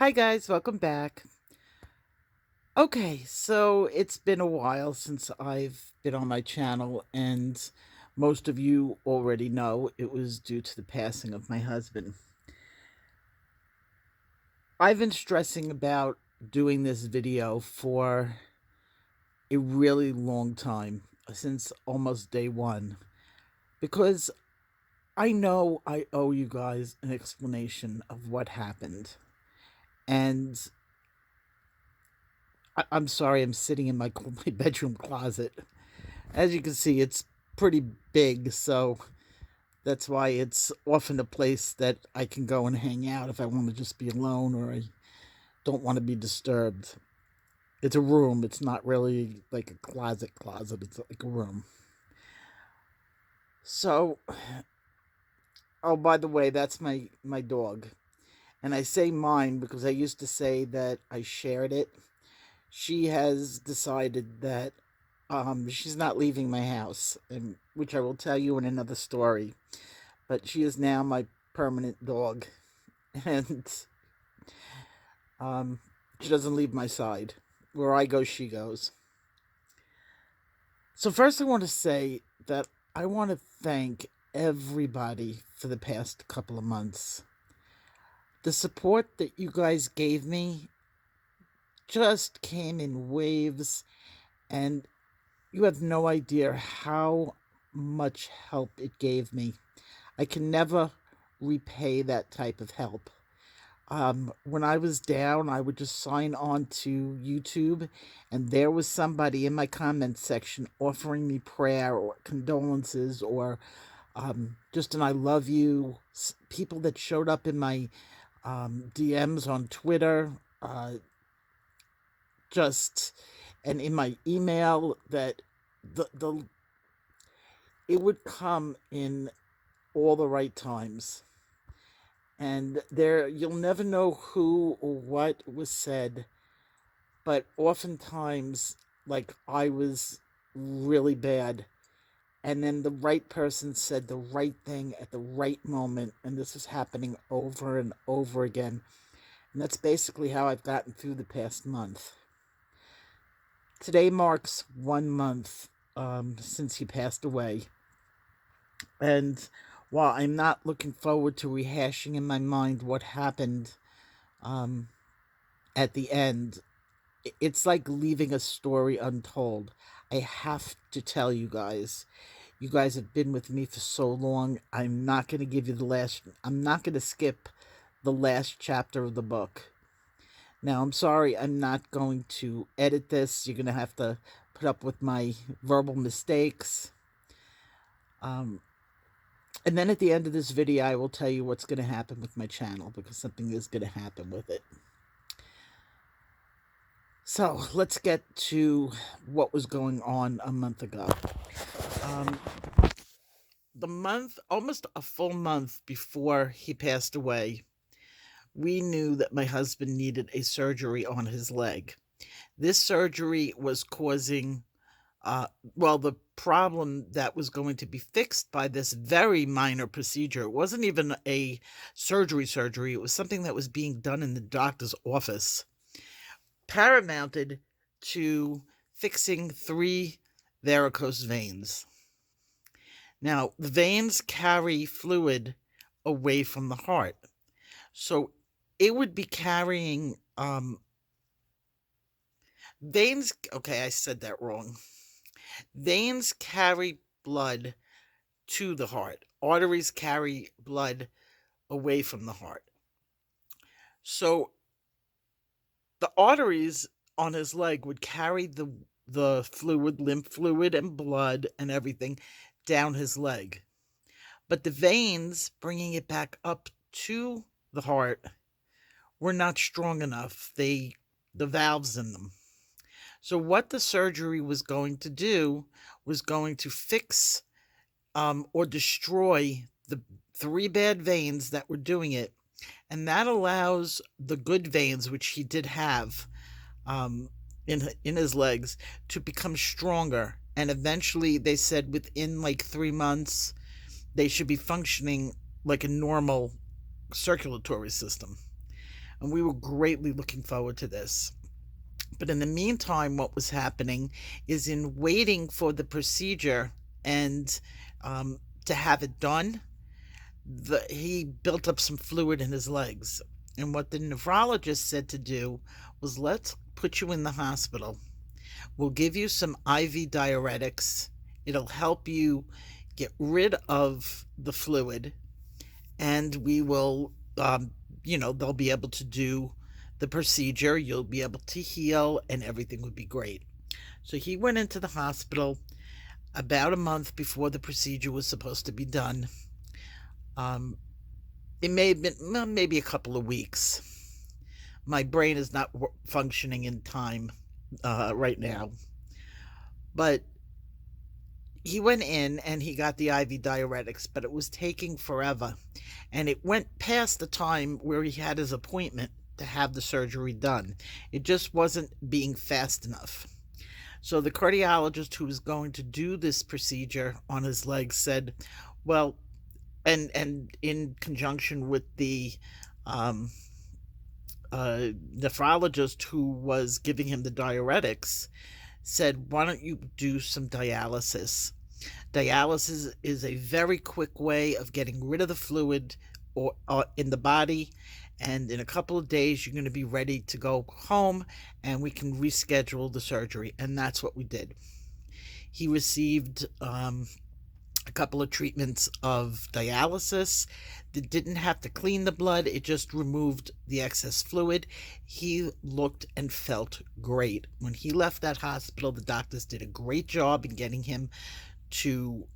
Hi guys, welcome back. Okay, so it's been a while since I've been on my channel, and most of you already know it was due to the passing of my husband. I've been stressing about doing this video for a really long time, since almost day one, because I know I owe you guys an explanation of what happened. And I'm sorry, I'm sitting in my bedroom closet. As you can see, it's pretty big, so that's why it's often a place that I can go and hang out if I want to just be alone or I don't want to be disturbed. It's a room. It's not really like a closet. It's like a room. So, oh, by the way, that's my dog. And I say mine because I used to say that I shared it. She has decided that she's not leaving my house, and which I will tell you in another story. But she is now my permanent dog, and um, she doesn't leave my side. Where I go, she goes. So first, I want to say that I want to thank everybody for the past couple of months. The support that you guys gave me just came in waves, and you have no idea how much help it gave me. I can never repay that type of help. When I was down, I would just sign on to YouTube, and there was somebody in my comments section offering me prayer or condolences or just an I love you. People that showed up in my DMs on Twitter, just and in my email that the it would come in all the right times. And there you'll never know who or what was said, but oftentimes like I was really bad, and then the right person said the right thing at the right moment, and this was happening over and over again. And that's basically how I've gotten through the past month. Today marks 1 month since he passed away. And while I'm not looking forward to rehashing in my mind what happened um, at the end, it's like leaving a story untold. I have to tell you guys. You guys have been with me for so long. I'm not going to give you I'm not going to skip the last chapter of the book. Now, I'm sorry, I'm not going to edit this. You're going to have to put up with my verbal mistakes. And then at the end of this video, I will tell you what's going to happen with my channel, because something is going to happen with it. So let's get to what was going on a month ago. Um, almost a full month before he passed away, we knew that my husband needed a surgery on his leg. This surgery was causing, the problem that was going to be fixed by this very minor procedure. It wasn't even a surgery. It was something that was being done in the doctor's office, paramounted to fixing 3 varicose veins. Now, the veins carry fluid away from the heart. So it would be carrying veins. Okay, I said that wrong. Veins carry blood to the heart. Arteries carry blood away from the heart. So the arteries on his leg would carry the fluid, lymph fluid and blood and everything down his leg. But the veins bringing it back up to the heart were not strong enough. The valves in them. So what the surgery was going to do was going to fix or destroy the 3 bad veins that were doing it. And that allows the good veins, which he did have in his legs, to become stronger. And eventually, they said within like 3 months, they should be functioning like a normal circulatory system. and we were greatly looking forward to this. But in the meantime, what was happening is, in waiting for the procedure and to have it done, he built up some fluid in his legs. And what the nephrologist said to do was, let's put you in the hospital. We'll give you some IV diuretics. It'll help you get rid of the fluid, and we will, they'll be able to do the procedure. You'll be able to heal, and everything would be great. So he went into the hospital about a month before the procedure was supposed to be done. Um, it may have been, well, maybe a couple of weeks. My brain is not functioning in time right now. But he went in and he got the IV diuretics, but it was taking forever. And it went past the time where he had his appointment to have the surgery done. It just wasn't being fast enough. So the cardiologist who was going to do this procedure on his legs said, well, and in conjunction with the nephrologist who was giving him the diuretics, said, why don't you do some dialysis? Dialysis is a very quick way of getting rid of the fluid or in the body, and in a couple of days you're going to be ready to go home and we can reschedule the surgery. And that's what we did. He received a couple of treatments of dialysis that didn't have to clean the blood. It just removed the excess fluid. He looked and felt great. When he left that hospital, the doctors did a great job in getting him to,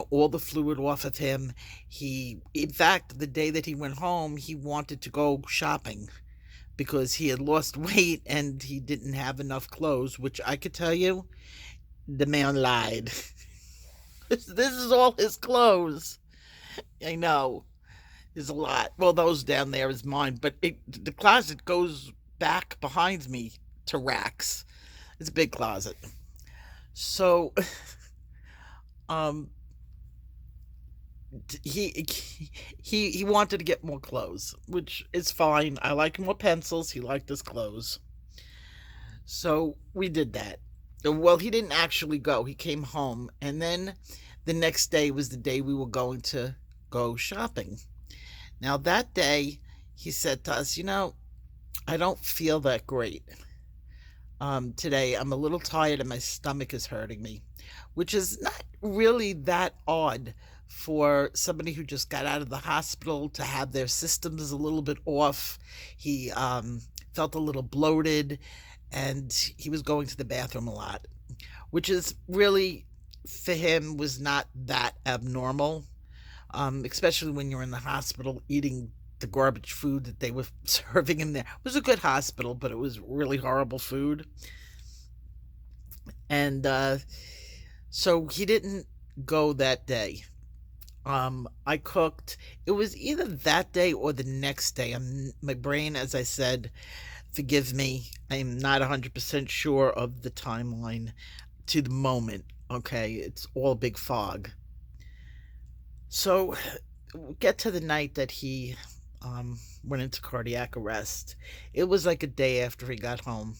all the fluid off of him. In fact, the day that he went home, he wanted to go shopping because he had lost weight and he didn't have enough clothes, which I could tell you, the man lied. This is all his clothes. I know. There's a lot. Well, those down there is mine, but the closet goes back behind me to racks. It's a big closet. So, he wanted to get more clothes, which is fine. I like more pencils. He liked his clothes. So we did that. Well, he didn't actually go. He came home, and then the next day was the day we were going to go shopping. Now, that day, he said to us, I don't feel that great. Today, I'm a little tired and my stomach is hurting me, which is not really that odd for somebody who just got out of the hospital to have their systems a little bit off. He felt a little bloated, and he was going to the bathroom a lot, which is really, for him, was not that abnormal, especially when you're in the hospital eating the garbage food that they were serving him there. It was a good hospital, but it was really horrible food. And so he didn't go that day. I cooked. It was either that day or the next day. My brain, as I said, forgive me, I'm not 100% sure of the timeline to the moment. Okay, it's all big fog. So, get to the night that he went into cardiac arrest. It was like a day after he got home,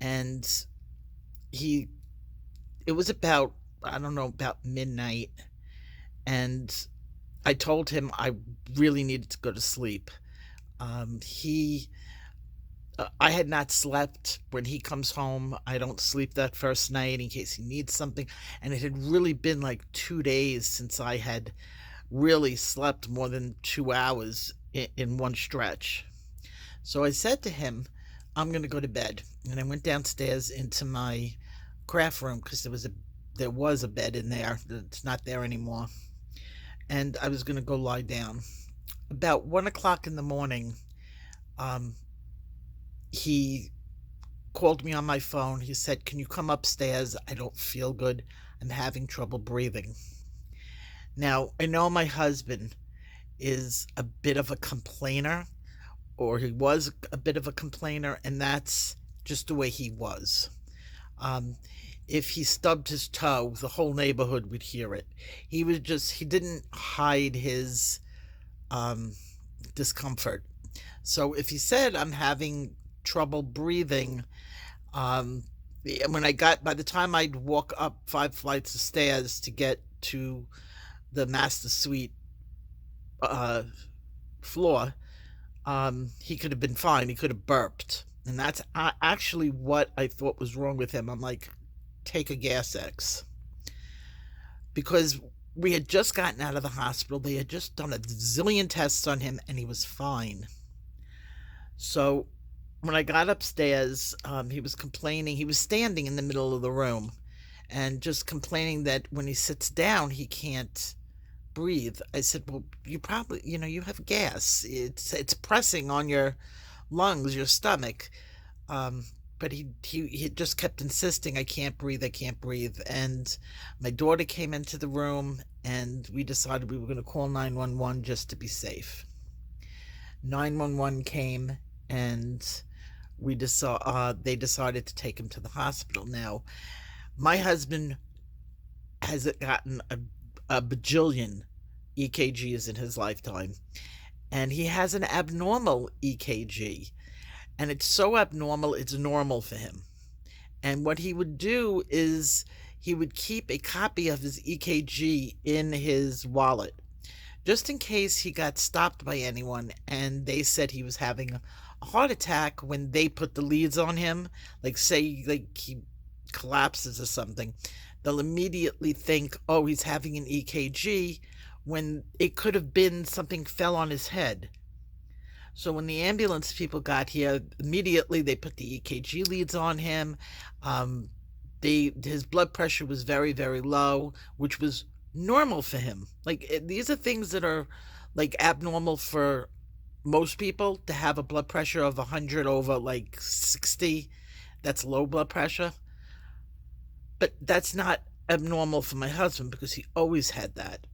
and it was about, I don't know, about midnight, and I told him I really needed to go to sleep. I had not slept. When he comes home, I don't sleep that first night in case he needs something. And it had really been like 2 days since I had really slept more than 2 hours in one stretch. So I said to him, I'm going to go to bed. And I went downstairs into my craft room because there was a bed in there. It's not there anymore. And I was going to go lie down. About 1 o'clock in the morning, he called me on my phone. He said, can you come upstairs? I don't feel good. I'm having trouble breathing. Now, I know my husband is a bit of a complainer, or he was a bit of a complainer, and that's just the way he was. If he stubbed his toe, the whole neighborhood would hear it. He didn't hide his discomfort. So if he said I'm having trouble breathing, um, when by the time I'd walk up 5 flights of stairs to get to the master suite uh, floor, he could have been fine. He could have burped. And that's actually what I thought was wrong with him. I'm like, take a gas X. Because we had just gotten out of the hospital. They had just done a zillion tests on him, and he was fine. So when I got upstairs, he was complaining. He was standing in the middle of the room and just complaining that when he sits down, he can't breathe. I said, well, you probably, you have gas. It's pressing on your lungs, your stomach. Um, but he just kept insisting, I can't breathe, I can't breathe. And my daughter came into the room, and we decided we were going to call 911 just to be safe. 911 came, and they decided to take him to the hospital. Now, my husband has gotten a bajillion EKGs in his lifetime, and he has an abnormal EKG, and it's so abnormal it's normal for him. And what he would do is he would keep a copy of his EKG in his wallet, just in case he got stopped by anyone and they said he was having a heart attack. When they put the leads on him, like say like he collapses or something, they'll immediately think, oh, he's having an EKG, when it could have been something fell on his head. So when the ambulance people got here, immediately they put the EKG leads on him. Um, his blood pressure was very, very low, which was normal for him. Like, these are things that are like abnormal for most people. To have a blood pressure of 100 over like 60, that's low blood pressure. But that's not abnormal for my husband, because he always had that.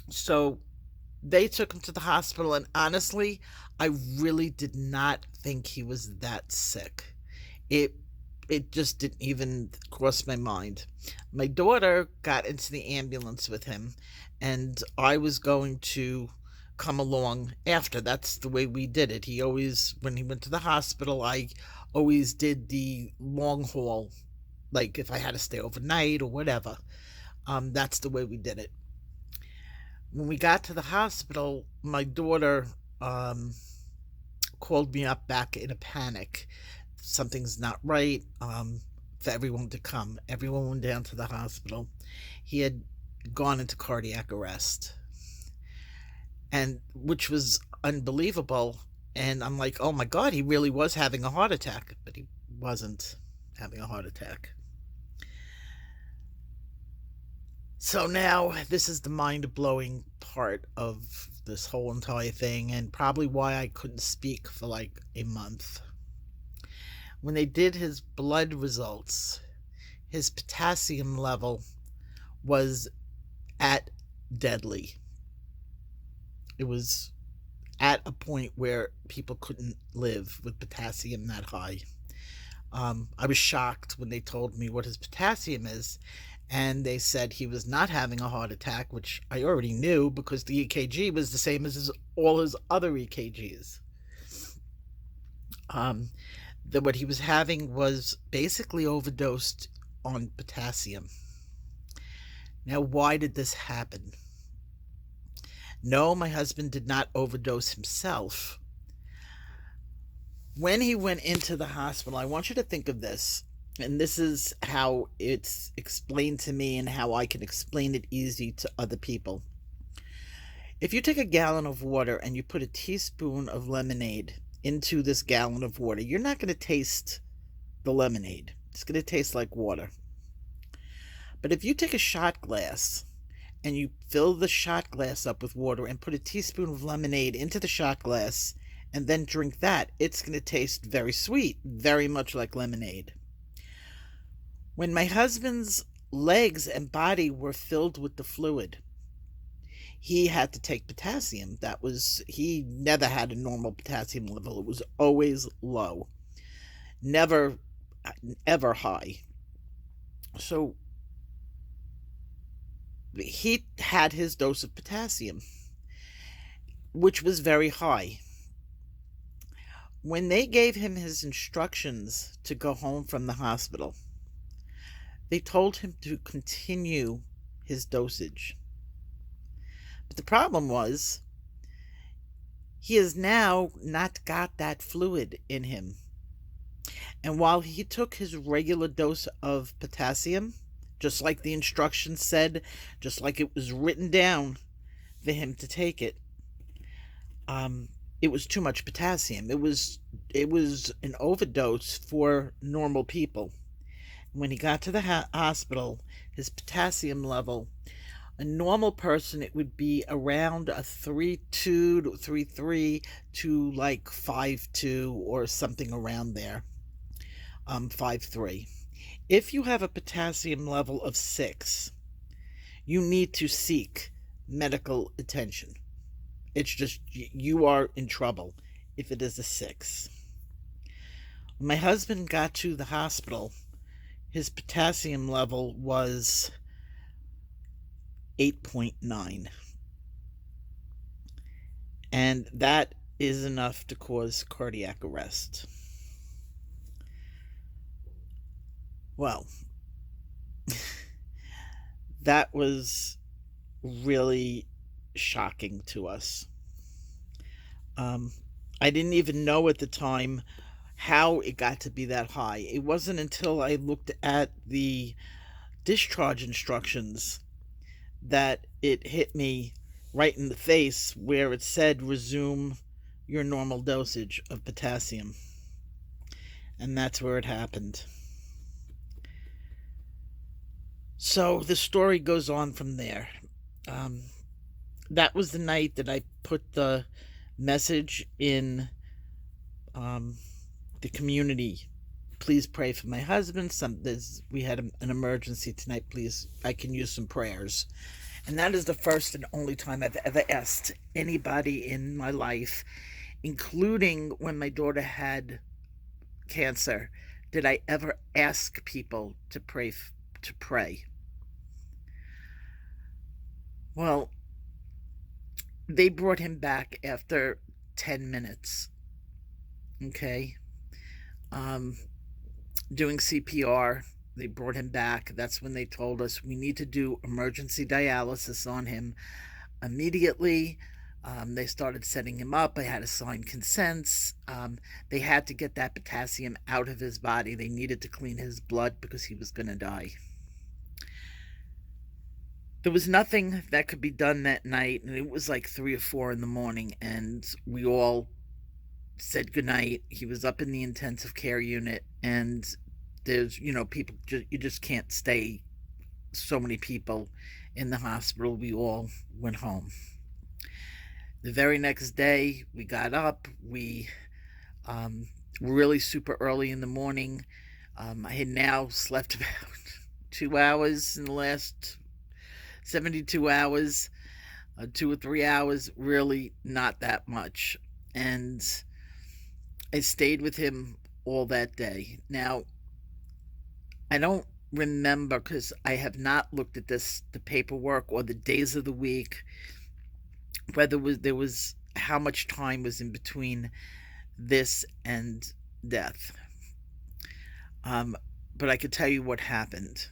So they took him to the hospital, and honestly, I really did not think he was that sick. It just didn't even cross my mind. My daughter got into the ambulance with him, and I was going to come along after. That's the way we did it. He always, when he went to the hospital, I always did the long haul, like if I had to stay overnight or whatever. That's the way we did it. When we got to the hospital, my daughter called me up back in a panic. Something's not right. For everyone to come. Everyone went down to the hospital. He had gone into cardiac arrest, and which was unbelievable. And I'm like, oh my God, he really was having a heart attack, but he wasn't having a heart attack. So now this is the mind-blowing part of this whole entire thing, and probably why I couldn't speak for like a month. When they did his blood results, his potassium level was at deadly. It was at a point where people couldn't live with potassium that high. I was shocked when they told me what his potassium is, and they said he was not having a heart attack, which I already knew because the EKG was the same as all his other EKGs. That what he was having was basically overdosed on potassium. Now, why did this happen? No, my husband did not overdose himself. When he went into the hospital, I want you to think of this, and this is how it's explained to me and how I can explain it easy to other people. If you take a gallon of water and you put a teaspoon of lemonade into this gallon of water, you're not going to taste the lemonade. It's going to taste like water. But if you take a shot glass and you fill the shot glass up with water and put a teaspoon of lemonade into the shot glass and then drink that, it's going to taste very sweet, very much like lemonade. When my husband's legs and body were filled with the fluid, he had to take potassium. He never had a normal potassium level. It was always low, never ever high. So he had his dose of potassium, which was very high. When they gave him his instructions to go home from the hospital, they told him to continue his dosage. But the problem was, he has now not got that fluid in him. And while he took his regular dose of potassium, just like the instructions said, just like it was written down for him to take it, um, it was too much potassium. It was an overdose for normal people. When he got to the hospital, his potassium level, a normal person, it would be around a 3.2 to 3.3 to like 5.2 or something around there. 5.3. If you have a potassium level of 6, you need to seek medical attention. It's just, you are in trouble if it is a 6. When my husband got to the hospital, his potassium level was 8.9. And that is enough to cause cardiac arrest. Well, that was really shocking to us. Um, I didn't even know at the time how it got to be that high. It wasn't until I looked at the discharge instructions that it hit me right in the face, where it said resume your normal dosage of potassium. And that's where it happened. So the story goes on from there. Um, that was the night that I put the message in um, the community. Please pray for my husband. We had an emergency tonight. Please, I can use some prayers. And that is the first and only time I've ever asked anybody in my life, including when my daughter had cancer, did I ever ask people to pray. Well, they brought him back after 10 minutes. Okay. Um, doing CPR. They brought him back. That's when they told us we need to do emergency dialysis on him immediately. They started setting him up. I had to sign consents. They had to get that potassium out of his body. They needed to clean his blood because he was going to die. There was nothing that could be done that night, and it was like 3 or 4 in the morning, and we all said goodnight. He was up in the intensive care unit, and there's, people, you just can't stay so many people in the hospital. We all went home. The very next day, we got up. We were really super early in the morning. I had now slept about 2 hours in the last 72 hours, 2 or 3 hours, really not that much. And I stayed with him all that day. Now, I don't remember, because I have not looked at the paperwork or the days of the week, whether there was how much time was in between this and death. But I could tell you what happened.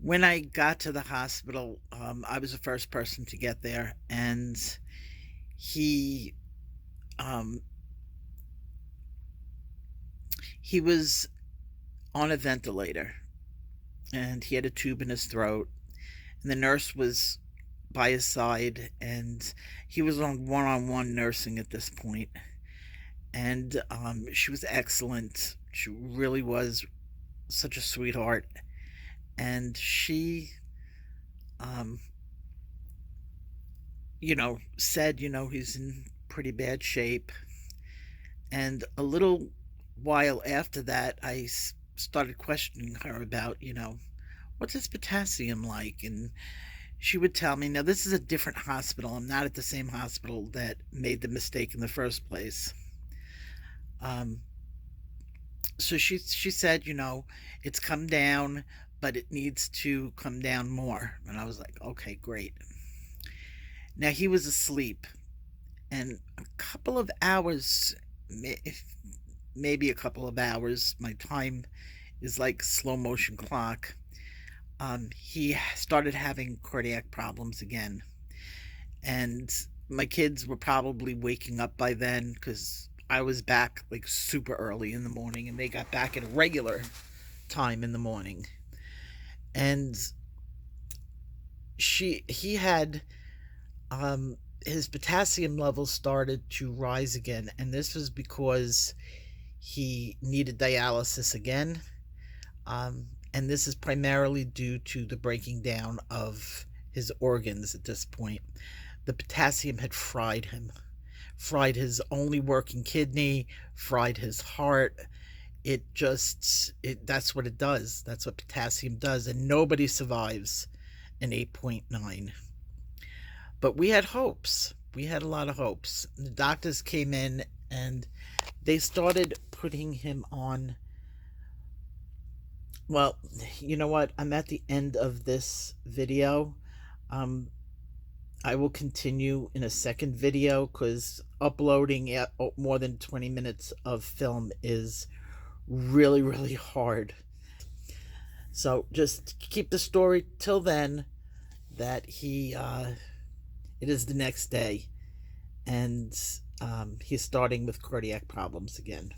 When I got to the hospital, I was the first person to get there, and he was on a ventilator, and he had a tube in his throat, and the nurse was by his side, and he was on one-on-one nursing at this point. And she was excellent. She really was such a sweetheart. And she said, he's in pretty bad shape. And a little while after that, I started questioning her about, what's his potassium like? And she would tell me, now this is a different hospital. I'm not at the same hospital that made the mistake in the first place. So she said, it's come down, but it needs to come down more. And I was like, okay, great. Now he was asleep, And a couple of hours, maybe a couple of hours, my time is like slow motion clock. He started having cardiac problems again, and my kids were probably waking up by then because I was back like super early in the morning, and they got back at a regular time in the morning. And he had um, his potassium levels started to rise again, and this was because he needed dialysis again. And this is primarily due to the breaking down of his organs at this point. The potassium had fried him, fried his only working kidney, fried his heart. That's what it does. That's what potassium does. And nobody survives an 8.9. But we had hopes. We had a lot of hopes. The doctors came in and they started putting him on. Well, you know what? I'm at the end of this video. Um, I will continue in a second video because uploading more than 20 minutes of film is really, really hard. So just keep the story till then that it is the next day, and he's starting with cardiac problems again.